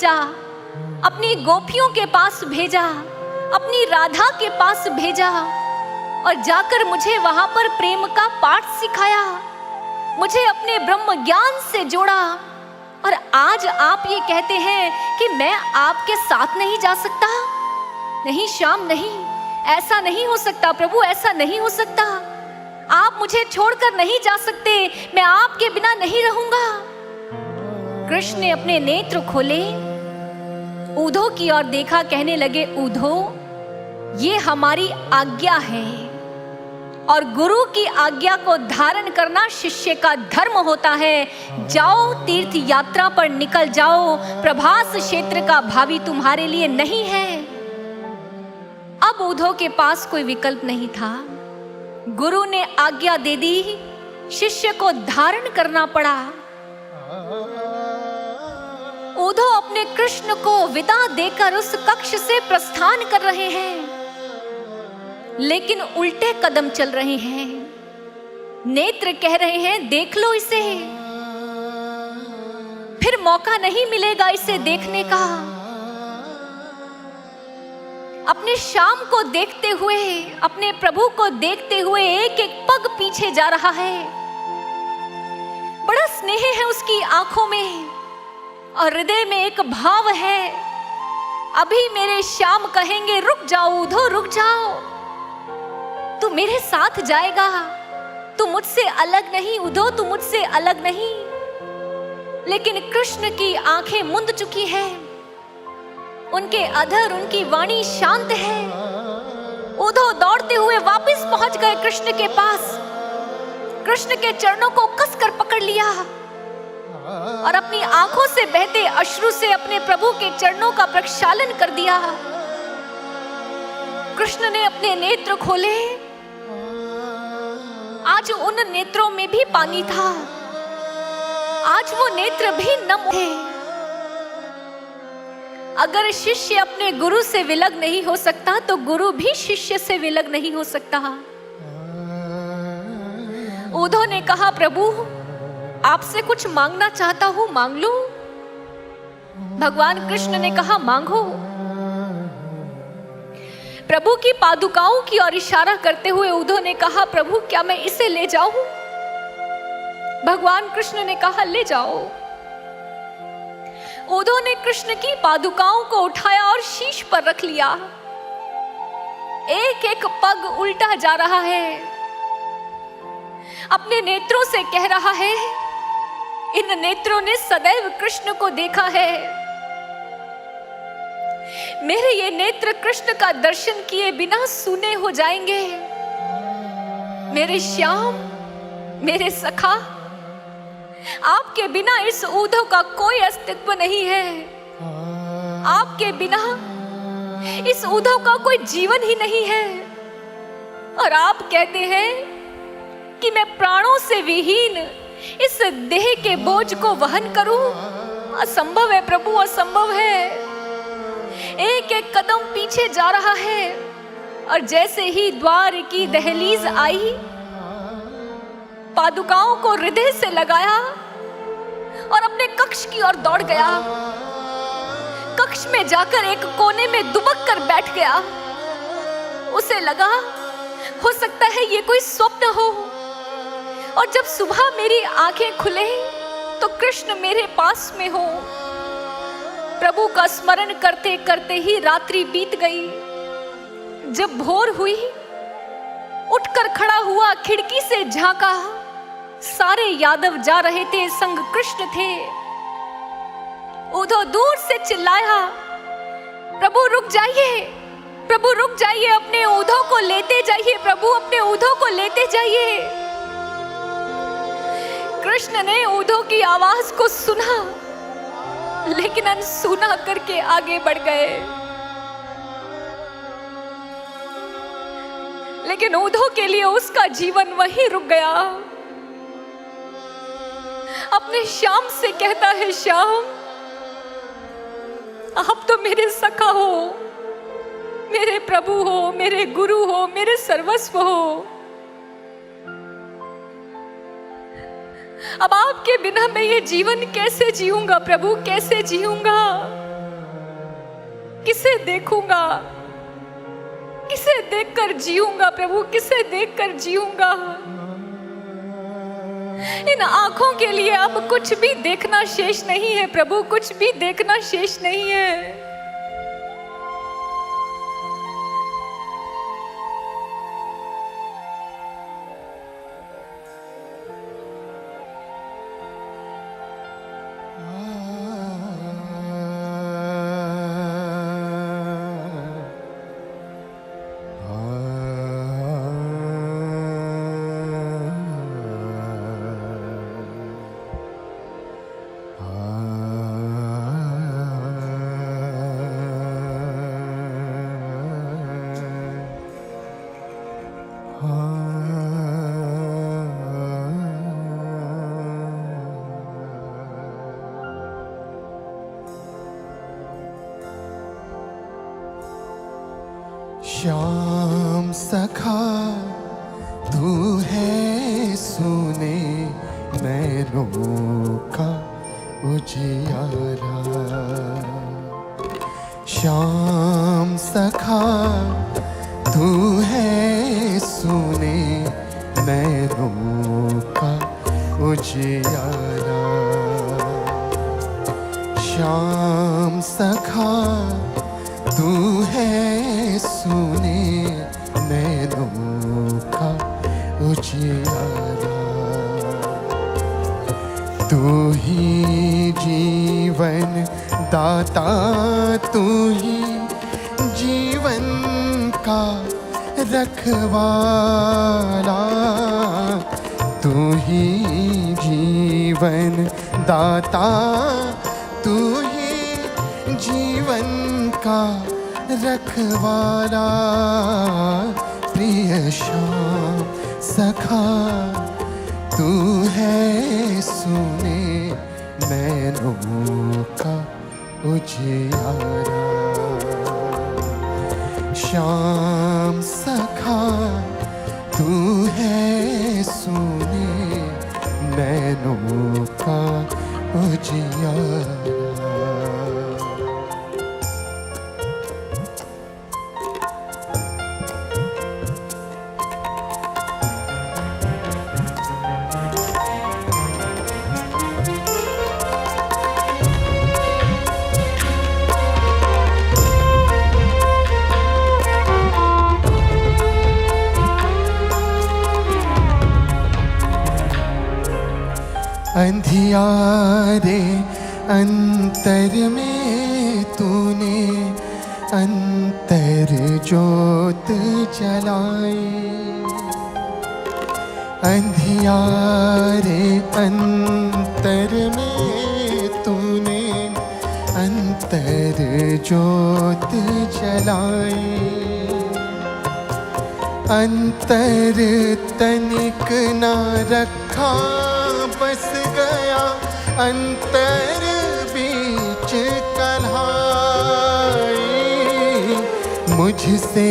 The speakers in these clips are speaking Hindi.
भेजा, अपनी गोपियों के पास भेजा, अपनी राधा के पास भेजा और जाकर मुझे वहां पर प्रेम का पाठ सिखाया, मुझे अपने ब्रह्म ज्ञान से जोड़ा। और आज आप ये कहते हैं कि मैं आपके साथ नहीं जा सकता। नहीं श्याम, नहीं, ऐसा नहीं हो सकता प्रभु, ऐसा नहीं हो सकता। आप मुझे छोड़कर नहीं जा सकते, मैं आपके बिना नहीं रहूंगा। कृष्ण ने अपने नेत्र खोले, उद्धव की ओर देखा, कहने लगे, उद्धव, ये हमारी आज्ञा है और गुरु की आज्ञा को धारण करना शिष्य का धर्म होता है। जाओ, तीर्थ यात्रा पर निकल जाओ, प्रभास क्षेत्र का भावी तुम्हारे लिए नहीं है। अब उद्धव के पास कोई विकल्प नहीं था। गुरु ने आज्ञा दे दी, शिष्य को धारण करना पड़ा। उद्धव अपने कृष्ण को विदा देकर उस कक्ष से प्रस्थान कर रहे हैं, लेकिन उल्टे कदम चल रहे हैं। नेत्र कह रहे हैं, देख लो इसे, फिर मौका नहीं मिलेगा इसे देखने का। अपने श्याम को देखते हुए, अपने प्रभु को देखते हुए एक एक पग पीछे जा रहा है। बड़ा स्नेह है उसकी आंखों में और हृदय में एक भाव है। अभी मेरे श्याम कहेंगे, रुक जाओ उद्धव, रुक जाओ, तू मेरे साथ जाएगा, तू मुझसे अलग नहीं उद्धव, तू मुझसे अलग नहीं। लेकिन कृष्ण की आंखें मुंद चुकी है, उनके अधर, उनकी वाणी शांत है। उद्धव दौड़ते हुए वापस पहुंच गए कृष्ण के पास, कृष्ण के चरणों को कसकर पकड़ लिया और अपनी आंखों से बहते अश्रु से अपने प्रभु के चरणों का प्रक्षालन कर दिया। कृष्ण ने अपने नेत्र खोले, आज उन नेत्रों में भी पानी था, आज वो नेत्र भी नम थे। अगर शिष्य अपने गुरु से विलग नहीं हो सकता तो गुरु भी शिष्य से विलग नहीं हो सकता। उद्धव ने कहा, प्रभु आपसे कुछ मांगना चाहता हूं, मांग लो। भगवान कृष्ण ने कहा, मांगो। प्रभु की पादुकाओं की ओर इशारा करते हुए उद्धव ने कहा, प्रभु क्या मैं इसे ले जाऊं? भगवान कृष्ण ने कहा, ले जाओ। उद्धव ने कृष्ण की पादुकाओं को उठाया और शीश पर रख लिया। एक एक पग उल्टा जा रहा है, अपने नेत्रों से कह रहा है, इन नेत्रों ने सदैव कृष्ण को देखा है, मेरे ये नेत्र कृष्ण का दर्शन किए बिना सूने हो जाएंगे। मेरे श्याम, मेरे सखा, आपके बिना इस उद्धव का कोई अस्तित्व नहीं है। आपके बिना इस उद्धव का कोई जीवन ही नहीं है। और आप कहते हैं कि मैं प्राणों से विहीन इस देह के बोझ को वहन करूं? असंभव है प्रभु, असंभव है। एक एक कदम पीछे जा रहा है और जैसे ही द्वार की दहलीज आई, पादुकाओं को हृदय से लगाया और अपने कक्ष की ओर दौड़ गया। कक्ष में जाकर एक कोने में दुबक कर बैठ गया। उसे लगा, हो सकता है ये कोई स्वप्न हो, और जब सुबह मेरी आंखें खुले तो कृष्ण मेरे पास में हो। प्रभु का स्मरण करते करते ही रात्रि बीत गई। जब भोर हुई, उठकर खड़ा हुआ, खिड़की से झांका, सारे यादव जा रहे थे, संग कृष्ण थे। उद्धव दूर से चिल्लाया, प्रभु रुक जाइए, प्रभु रुक जाइए, अपने उद्धव को लेते जाइए, प्रभु अपने उद्धव को लेते जाइए। कृष्ण ने उद्धव की आवाज को सुना, लेकिन अनसुना करके आगे बढ़ गए। लेकिन उद्धव के लिए उसका जीवन वहीं रुक गया। अपने श्याम से कहता है, श्याम आप तो मेरे सखा हो, मेरे प्रभु हो, मेरे गुरु हो, मेरे सर्वस्व हो। अब आपके बिना मैं ये जीवन कैसे जीऊंगा प्रभु, कैसे जीऊंगा? किसे देखूंगा, किसे देखकर जीऊंगा प्रभु, किसे देखकर जीऊंगा। इन आंखों के लिए अब कुछ भी देखना शेष नहीं है प्रभु, कुछ भी देखना शेष नहीं है। श्याम सखा तू है सुने नैनों का उजियारा। श्याम सखा तू है सुने नैनों का उजियारा। श्याम सखा तू है सुने नैनों का उजियारा। तू ही जीवन दाता, तू ही जीवन का रखवाला। तू ही जीवन दाता, तू ही जीवन का रखवाला। प्रिय श्याम सखा तू है सुने नैनों का उजियारा। श्याम सखा तू है सुने नैनों का उजियारा। अंधियारे अंतर में तूने अंतर जोत जलाई। अंधियारे अंतर में तूने अंतर जोत जलाई। अंतर तनिक न रखा बस गया अंतर बीच कल्हाई। मुझसे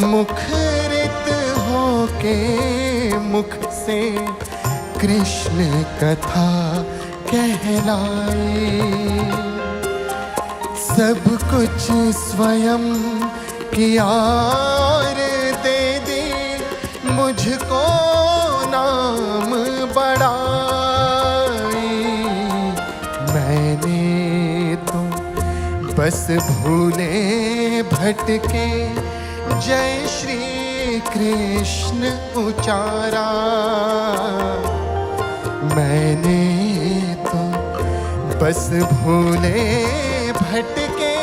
मुखरित होके मुख से कृष्ण कथा कहलाई। सब कुछ स्वयं किया और दे दी मुझको नाम बढ़ाई। मैंने तो बस भूले भटके जय श्री कृष्ण उचारा। मैंने तो बस भूले भटके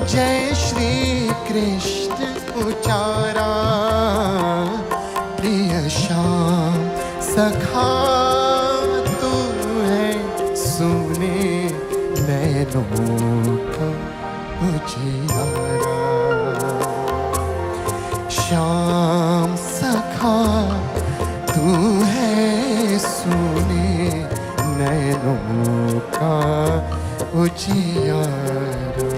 जय श्री कृष्ण उचारा। प्रिय श्याम सखा तू है सुने नैनों का उजियारा। श्याम सखा तू है सुने नैनों का उजियारा।